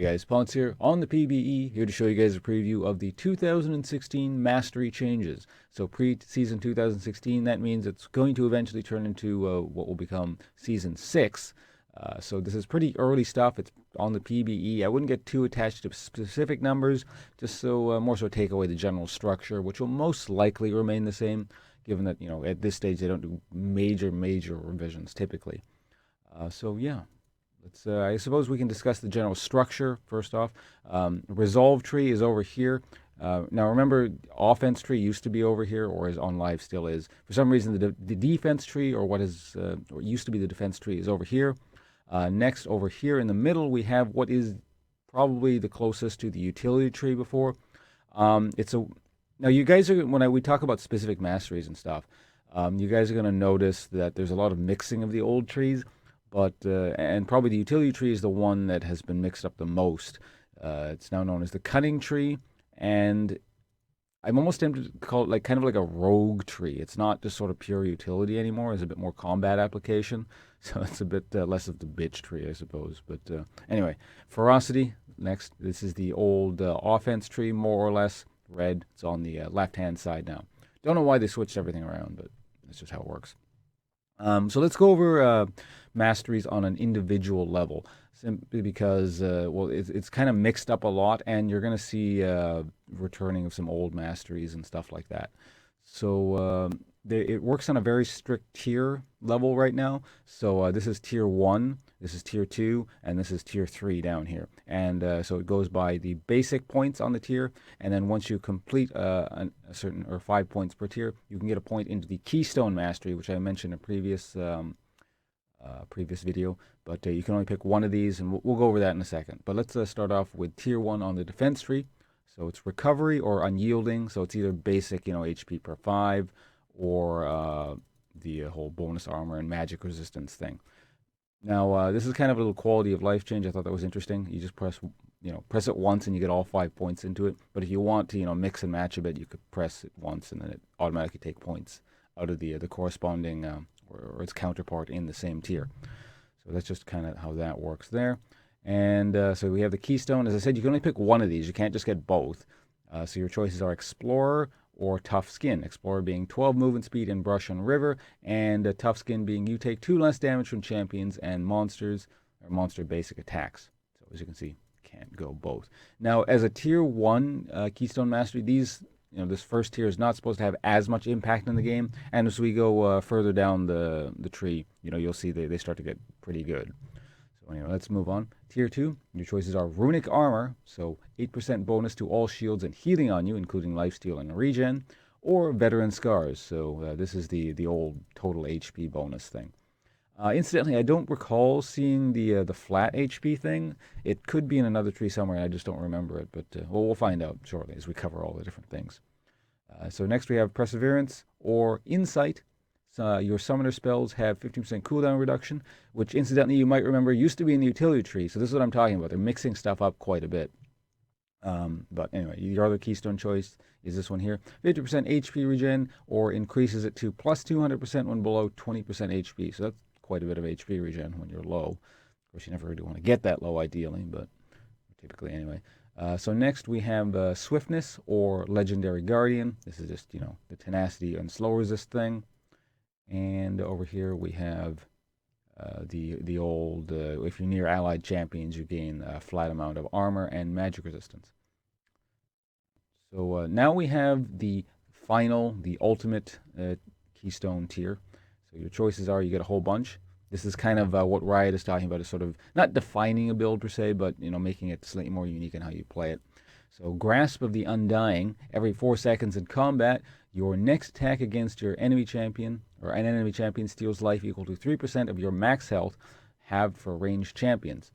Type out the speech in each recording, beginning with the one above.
Hey guys, Ponce here on the PBE, here to show you guys a preview of the 2016 Mastery changes. So pre-season 2016, that means it's going to eventually turn into what will become Season 6. So this is pretty early stuff. It's on the PBE. I wouldn't get too attached to specific numbers, just so more so take away the general structure, which will most likely remain the same, given that, at this stage they don't do major revisions typically. So yeah. I suppose we can discuss the general structure first off. Resolve tree is over here. Now remember, offense tree used to be over here, or is on live still is. For some reason, the defense tree, or what is or used to be the defense tree, is over here. Next, over here in the middle, we have what is probably the closest to the utility tree before. Now you guys are we talk about specific masteries and stuff. You guys are going to notice that there's a lot of mixing of the old trees. But and probably the utility tree is the one that has been mixed up the most. It's now known as the Cunning tree, and I'm almost tempted to call it kind of like a rogue tree. It's not just sort of pure utility anymore. It's a bit more combat application, so it's a bit less of the bitch tree, I suppose. But anyway, Ferocity next. This is the old offense tree, more or less red. It's on the left-hand side now. Don't know why they switched everything around, but that's just how it works. So let's go over masteries on an individual level, simply because, it's kind of mixed up a lot, and you're going to see returning of some old masteries and stuff like that. So it works on a very strict tier level right now. So this is tier 1, this is tier 2, and this is tier 3 down here. And so it goes by the basic points on the tier, and then once you complete a certain, or 5 points per tier, you can get a point into the Keystone Mastery, which I mentioned in a previous video. But you can only pick one of these, and we'll go over that in a second. But let's start off with tier 1 on the defense tree. So it's recovery or unyielding. So it's either basic, HP per 5, or the whole bonus armor and magic resistance thing. Now, this is kind of a little quality of life change. I thought that was interesting. You just press it once and you get all 5 points into it. But if you want to, mix and match a bit, you could press it once and then it automatically take points out of the corresponding or its counterpart in the same tier. So that's just kind of how that works there. And so we have the Keystone. As I said, you can only pick one of these. You can't just get both. So your choices are Explorer or Tough Skin. Explorer being 12 movement speed in Brush and River, and Tough Skin being you take 2 less damage from champions and monsters, or monster basic attacks. So as you can see, can't go both. Now, as a tier 1 Keystone Mastery, these, this first tier is not supposed to have as much impact in the game, and as we go further down the tree, you'll see they start to get pretty good. So anyway, let's move on. Tier 2, your choices are Runic Armor, so 8% bonus to all shields and healing on you, including lifesteal and regen, or Veteran Scars, so this is the old total HP bonus thing. Incidentally, I don't recall seeing the flat HP thing. It could be in another tree somewhere, and I just don't remember it, but we'll find out shortly as we cover all the different things. So next we have Perseverance or Insight. Your summoner spells have 15% cooldown reduction, which incidentally you might remember used to be in the utility tree. So this is what I'm talking about. They're mixing stuff up quite a bit. But anyway, your other Keystone choice is this one here. 50% HP regen, or increases it to plus 200% when below 20% HP. So that's quite a bit of HP regen when you're low. Of course, you never really want to get that low ideally, but typically anyway. So next we have Swiftness or Legendary Guardian. This is just, the tenacity and slow resist thing. And over here we have the old, if you're near allied champions, you gain a flat amount of armor and magic resistance. So now we have the ultimate Keystone tier. So your choices are, you get a whole bunch. This is kind of what Riot is talking about, is sort of not defining a build per se, but making it slightly more unique in how you play it. So Grasp of the Undying. Every 4 seconds in combat, your next attack against your enemy champion, or an enemy champion, steals life equal to 3% of your max health halved for ranged champions.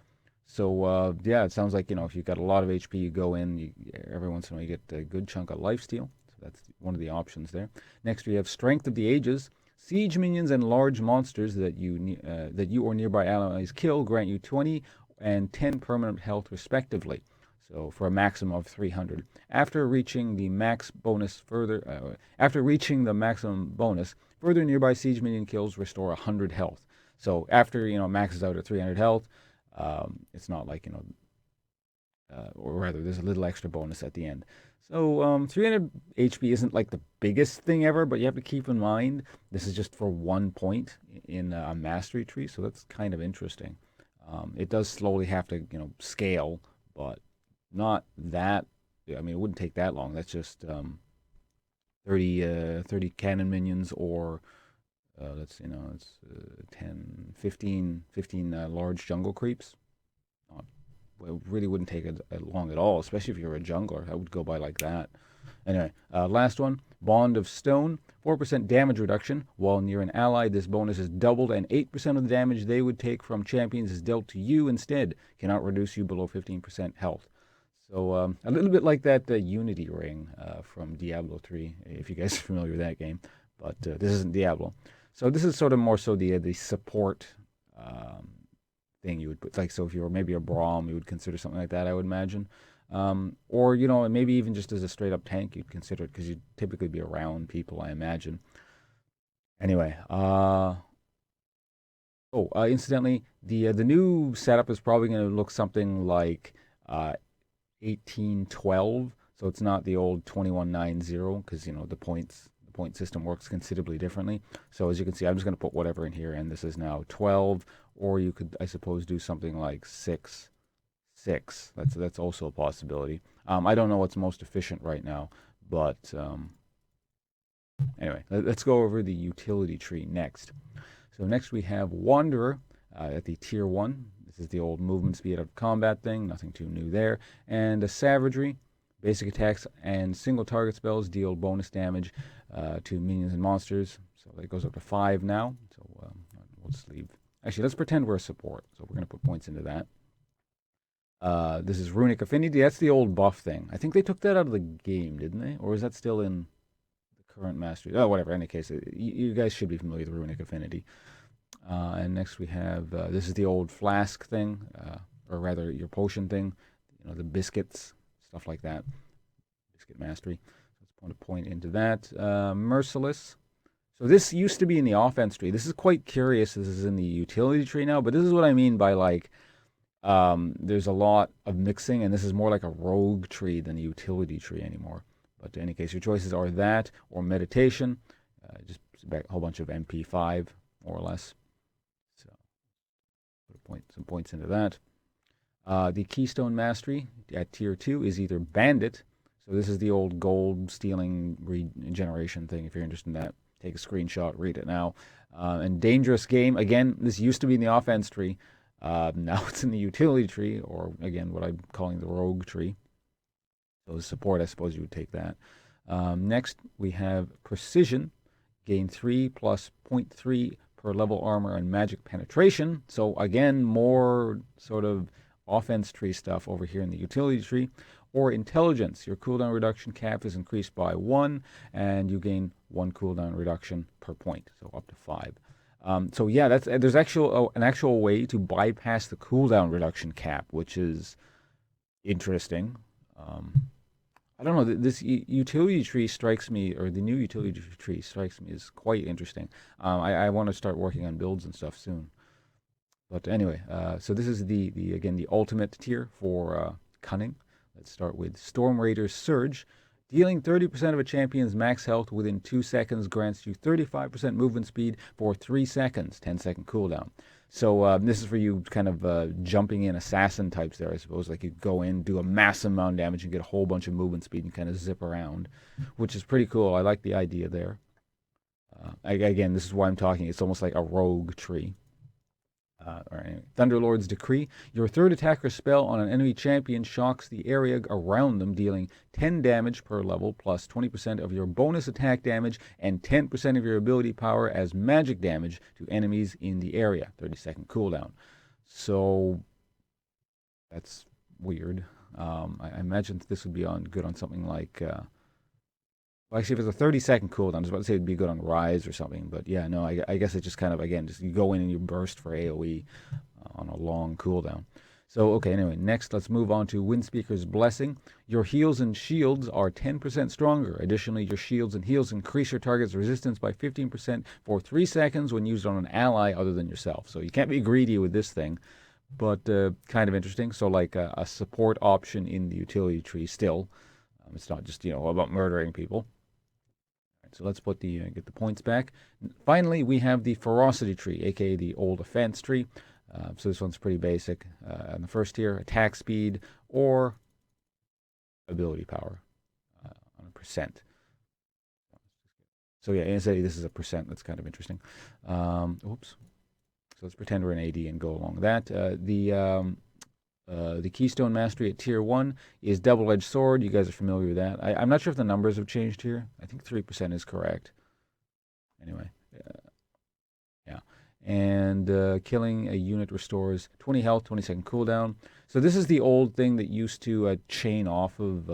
So yeah, it sounds like, if you've got a lot of HP, you go in, every once in a while you get a good chunk of lifesteal. So that's one of the options there. Next we have Strength of the Ages. Siege minions and large monsters that you or nearby allies kill grant you 20 and 10 permanent health respectively. So for a maximum of 300. After reaching the maximum bonus, further nearby siege minion kills restore 100 health. So after maxes out at 300 health, it's not like or rather, there's a little extra bonus at the end. So 300 HP isn't like the biggest thing ever, but you have to keep in mind this is just for 1 point in a mastery tree, so that's kind of interesting. It does slowly have to, scale, but not that. I mean, it wouldn't take that long. That's just 30 cannon minions, or let's see, no, it's 10, 15 large jungle creeps. Not, well, it really wouldn't take it long at all, especially if you're a jungler. That would go by like that. Anyway, last one, Bond of Stone, 4% damage reduction. While near an ally, this bonus is doubled, and 8% of the damage they would take from champions is dealt to you instead. Cannot reduce you below 15% health. So a little bit like that Unity ring from Diablo 3, if you guys are familiar with that game. But this isn't Diablo. So this is sort of more so the support thing you would put. Like, so if you were maybe a Braum, you would consider something like that, I would imagine. Or, maybe even just as a straight up tank, you'd consider it because you'd typically be around people, I imagine. Anyway, incidentally, the new setup is probably going to look something like 1812. So it's not the old 2190 because the point system works considerably differently. So as you can see, I'm just going to put whatever in here, and this is now 12. Or you could, I suppose, do something like 6. That's also a possibility. I don't know what's most efficient right now, but anyway, let's go over the utility tree next. So next we have Wanderer at the tier 1. This is the old movement speed of combat thing, nothing too new there. And a Savagery, basic attacks and single target spells deal bonus damage to minions and monsters. So that goes up to 5 now. So we'll just leave. Actually, let's pretend we're a support. So we're going to put points into that. This is Runic Affinity. That's the old buff thing. I think they took that out of the game, didn't they? Or is that still in the current mastery? Oh, whatever. In any case, you guys should be familiar with Runic Affinity. And next we have, this is the old flask thing, or rather your potion thing. The biscuits, stuff like that. Biscuit mastery. Let's put a point into that. Merciless. So this used to be in the offense tree. This is quite curious. This is in the utility tree now, but this is what I mean by like, there's a lot of mixing, and this is more like a rogue tree than a utility tree anymore. But in any case, your choices are that or meditation. Just a whole bunch of MP5, more or less. So put some points into that. The Keystone Mastery at tier 2 is either Bandit. So this is the old gold stealing regeneration thing. If you're interested in that, take a screenshot, read it now. And Dangerous Game. Again, this used to be in the offense tree. Now it's in the utility tree, or again, what I'm calling the rogue tree. So the support, I suppose you would take that. Next, we have Precision. Gain 3 plus 0.3 per level armor and magic penetration. So again, more sort of offense tree stuff over here in the utility tree. Or Intelligence. Your cooldown reduction cap is increased by 1, and you gain 1 cooldown reduction per point, so up to 5. So yeah, there's an actual way to bypass the cooldown reduction cap, which is interesting. I don't know. This utility tree strikes me, or the new utility tree strikes me as quite interesting. I want to start working on builds and stuff soon. But anyway, so this is the ultimate tier for Cunning. Let's start with Storm Raider's Surge. Dealing 30% of a champion's max health within 2 seconds grants you 35% movement speed for 3 seconds, 10-second cooldown. So this is for you kind of jumping in assassin types there, I suppose. Like you go in, do a massive amount of damage, and get a whole bunch of movement speed and kind of zip around, which is pretty cool. I like the idea there. Again, this is why I'm talking. It's almost like a rogue tree. Anyway. Thunderlord's Decree. Your third attacker spell on an enemy champion shocks the area around them, dealing 10 damage per level, plus 20% of your bonus attack damage and 10% of your ability power as magic damage to enemies in the area. 30-second cooldown. So that's weird. I imagine this would be good on something like... Well, actually, if it's a 30-second cooldown, I was about to say it'd be good on Rise or something, but yeah, no, I guess it just kind of, again, just you go in and you burst for AoE on a long cooldown. So, okay, anyway, next, let's move on to Windspeaker's Blessing. Your heals and shields are 10% stronger. Additionally, your shields and heals increase your target's resistance by 15% for 3 seconds when used on an ally other than yourself. So you can't be greedy with this thing, but kind of interesting. So like a support option in the utility tree still. It's not just about murdering people. So let's put the get the points back. Finally, we have the Ferocity tree, aka the old offense tree. So this one's pretty basic. On the first tier, attack speed or ability power on a percent. So yeah, instead this is a percent. That's kind of interesting. Oops. So let's pretend we're an AD and go along that. The Keystone Mastery at Tier 1 is Double-Edged Sword. You guys are familiar with that. I'm not sure if the numbers have changed here. I think 3% is correct. Anyway, yeah. And killing a unit restores 20 health, 20-second cooldown. So this is the old thing that used to chain off of,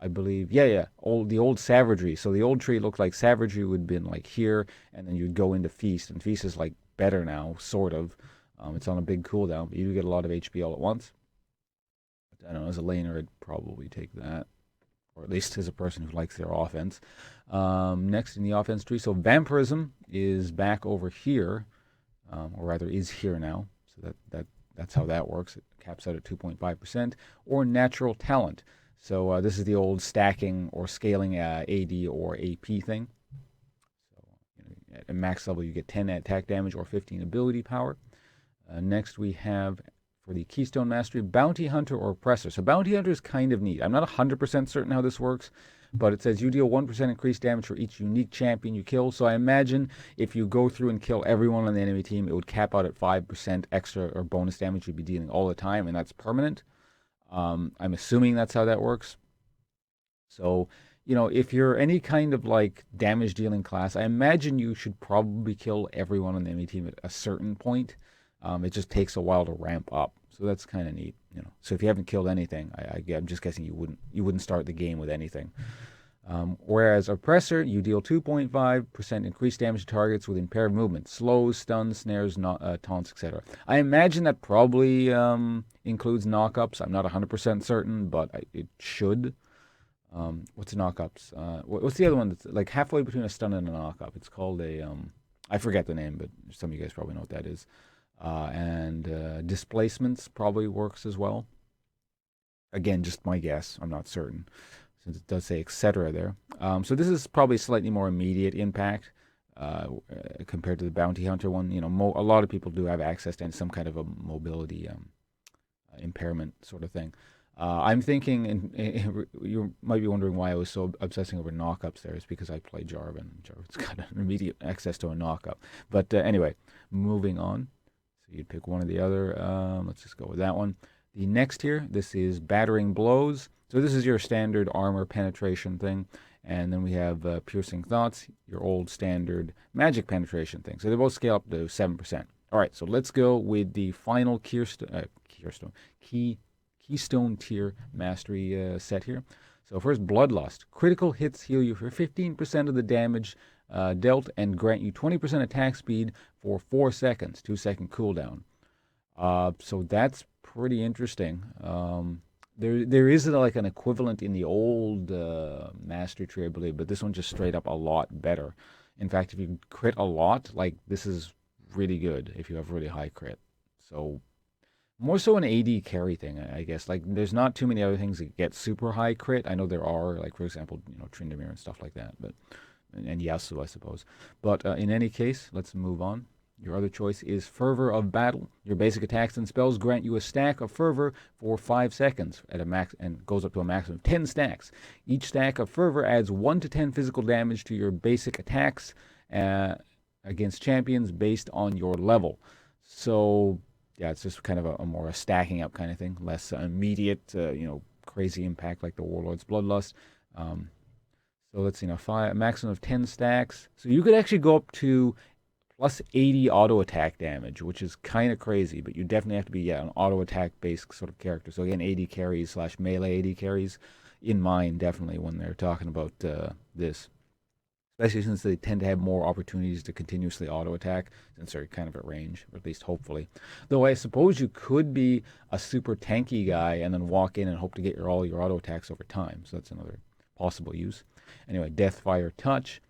I believe, the old Savagery. So the old tree looked like Savagery would have been like here, and then you'd go into Feast, and Feast is like better now, sort of. It's on a big cooldown, but you do get a lot of HP all at once. I don't know, as a laner, I'd probably take that, or at least as a person who likes their offense. Next in the offense tree, so Vampirism is back over here, or rather is here now. So that's how that works. It caps out at 2.5%, or Natural Talent. So this is the old stacking or scaling AD or AP thing. So at max level, you get 10 attack damage or 15 ability power. Next, we have for the Keystone Mastery, Bounty Hunter or Oppressor. So Bounty Hunter is kind of neat. I'm not 100% certain how this works, but it says you deal 1% increased damage for each unique champion you kill. So I imagine if you go through and kill everyone on the enemy team, it would cap out at 5% extra or bonus damage you'd be dealing all the time, and that's permanent. I'm assuming that's how that works. So, if you're any kind of like damage dealing class, I imagine you should probably kill everyone on the enemy team at a certain point. It just takes a while to ramp up, so that's kind of neat. So if you haven't killed anything, I'm just guessing you wouldn't start the game with anything. Whereas Oppressor, you deal 2.5% increased damage to targets with impaired movement, slows, stuns, snares, taunts, etc. I imagine that probably includes knockups. I'm not 100% certain, but it should. What's knockups? What's the other one that's like halfway between a stun and a knockup? It's called a I forget the name, but some of you guys probably know what that is. And displacements probably works as well. Again, just my guess. I'm not certain, since it does say etc. there. So this is probably slightly more immediate impact compared to the Bounty Hunter one. A lot of people do have access to some kind of a mobility impairment sort of thing. I'm thinking, and you might be wondering why I was so obsessing over knockups there. It's because I play Jarvan. Jarvan's got an immediate access to a knockup. But anyway, moving on. So you'd pick one or the other. Let's just go with that one. The next here, this is Battering Blows. So this is your standard armor penetration thing. And then we have Piercing Thoughts, your old standard magic penetration thing. So they both scale up to 7%. All right, so let's go with the final Keystone tier mastery set here. So first, Bloodlust. Critical hits heal you for 15% of the damage dealt and grant you 20% attack speed for 4 seconds, 2-second cooldown. So that's pretty interesting. There is like an equivalent in the old mastery tree, I believe, but this one's just straight up a lot better. In fact, if you crit a lot, like this is really good if you have really high crit. So more so an AD carry thing, I guess. Like, there's not too many other things that get super high crit. I know there are, like, for example, Tryndamere and stuff like that, and Yasuo, I suppose. But in any case, let's move on. Your other choice is Fervor of Battle. Your basic attacks and spells grant you a stack of Fervor for 5 seconds at a max, and goes up to a maximum of 10 stacks. Each stack of Fervor adds 1 to 10 physical damage to your basic attacks against champions based on your level. So yeah, it's just kind of a more stacking up kind of thing, less immediate, crazy impact like the Warlord's Bloodlust. So let's see now, a maximum of 10 stacks. So you could actually go up to plus 80 auto attack damage, which is kind of crazy, but you definitely have to be an auto attack based sort of character. So again, AD carries / melee AD carries in mind definitely when they're talking about this. Especially since they tend to have more opportunities to continuously auto-attack, since they're kind of at range, or at least hopefully. Though I suppose you could be a super tanky guy and then walk in and hope to get all your auto-attacks over time, so that's another possible use. Anyway, Deathfire Touch.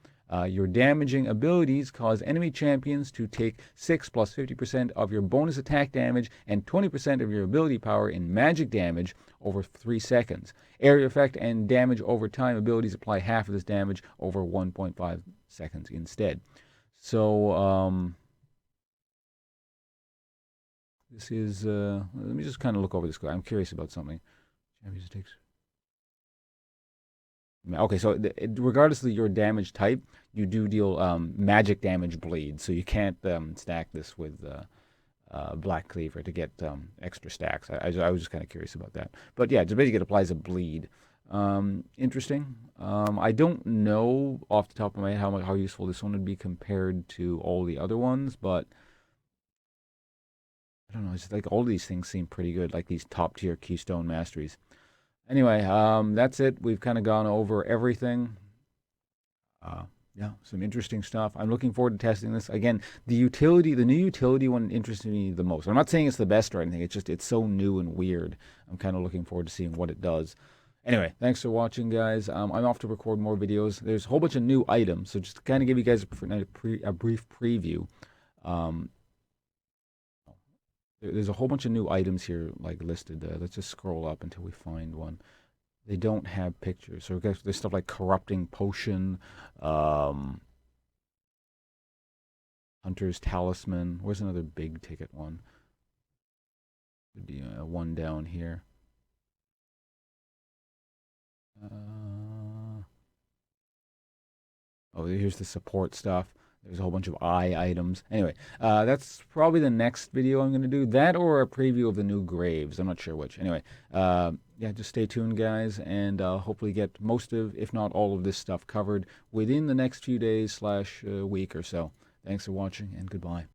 Your damaging abilities cause enemy champions to take 6 plus 50% of your bonus attack damage and 20% of your ability power in magic damage over 3 seconds. Area effect and damage over time abilities apply half of this damage over 1.5 seconds instead. So, this is, let me just kind of look over this. I'm curious about something. Champions takes. Okay, so regardless of your damage type, you do deal magic damage bleed, so you can't stack this with Black Cleaver to get extra stacks. I was just kind of curious about that. But yeah, just basically it applies a bleed. Interesting. I don't know off the top of my head how useful this one would be compared to all the other ones, but I don't know. It's like all these things seem pretty good, like these top tier Keystone Masteries. Anyway, that's it. We've kind of gone over everything. Yeah, some interesting stuff. I'm looking forward to testing this. Again, the new utility one interested me the most. I'm not saying it's the best or anything. It's so new and weird. I'm kind of looking forward to seeing what it does. Anyway, thanks for watching, guys. I'm off to record more videos. There's a whole bunch of new items, so just to kind of give you guys a brief preview. Um, there's a whole bunch of new items here, like listed. Let's just scroll up until we find one. They don't have pictures. So there's stuff like Corrupting Potion, um, Hunter's Talisman. Where's another big ticket one? One down here. Oh, here's the support stuff. There's a whole bunch of eye items. Anyway, that's probably the next video I'm going to do. That or a preview of the new graves. I'm not sure which. Anyway, yeah, just stay tuned, guys, and hopefully get most of, if not all of this stuff covered within the next few days / week or so. Thanks for watching, and goodbye.